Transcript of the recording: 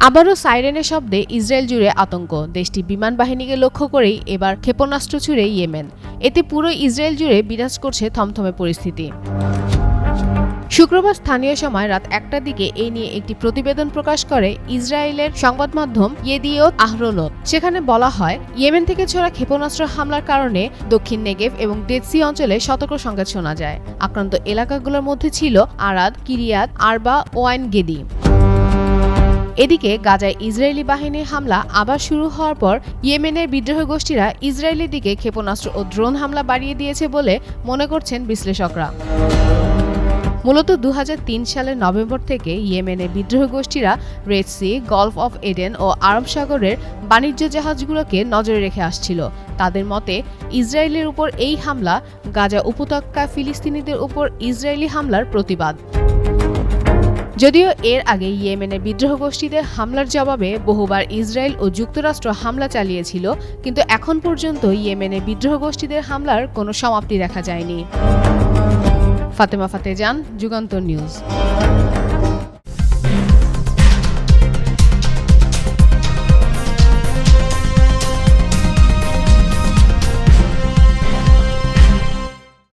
আবারও সাইরেনের শব্দে ইসরায়েল জুড়ে আতঙ্ক। দেশটি বিমান বাহিনীকে লক্ষ্য করেই এবার ক্ষেপণাস্ত্র ছুড়ে ইয়েমেন। এতে পুরো ইসরায়েল জুড়ে বিরাজ করছে থমথমে পরিস্থিতি। শুক্রবার স্থানীয় সময় রাত ১টার দিকে এই নিয়ে একটি প্রতিবেদন প্রকাশ করে ইসরায়েলের সংবাদ মাধ্যম ইয়েদিওত আহরোনোত। সেখানে বলা হয়, ইয়েমেন থেকে ছোড়া ক্ষেপণাস্ত্র হামলার কারণে দক্ষিণ নেগেভ এবং ডেড সি অঞ্চলে সতর্ক সংকেত শোনা যায়। আক্রান্ত এলাকাগুলোর মধ্যে ছিল আরাদ, কিরিয়াত আরবা ও আইন গেদি। এদিকে গাজায় ইসরায়েলি বাহিনীর হামলা আবার শুরু হওয়ার পর ইয়েমেনের বিদ্রোহী গোষ্ঠীরা ইসরায়েলের দিকে ক্ষেপণাস্ত্র ও ড্রোন হামলা বাড়িয়ে দিয়েছে বলে মনে করছেন বিশ্লেষকরা। মূলত ২০০৩ সালের নভেম্বর থেকে ইয়েমেনের বিদ্রোহী গোষ্ঠীরা Red Sea, Gulf of Aden ও আরব সাগরের বাণিজ্য জাহাজগুলোকে নজরে রেখে আসছিল। তাদের মতে, ইসরায়েলের উপর এই হামলা গাজা উপত্যকায় ফিলিস্তিনিদের উপর ইসরায়েলি হামলার প্রতিবাদ। যদিও এর আগে ইয়েমেনের বিদ্রোহ গোষ্ঠীদের হামলার জবাবে বহুবার ইসরায়েল ও যুক্তরাষ্ট্র হামলা চালিয়েছিল, কিন্তু এখন পর্যন্ত ইয়েমেনের বিদ্রোহ গোষ্ঠীদের হামলার কোনো সমাপ্তি দেখা যায়নি। ফাতেমা ফাতেজান, যুগান্তর নিউজ।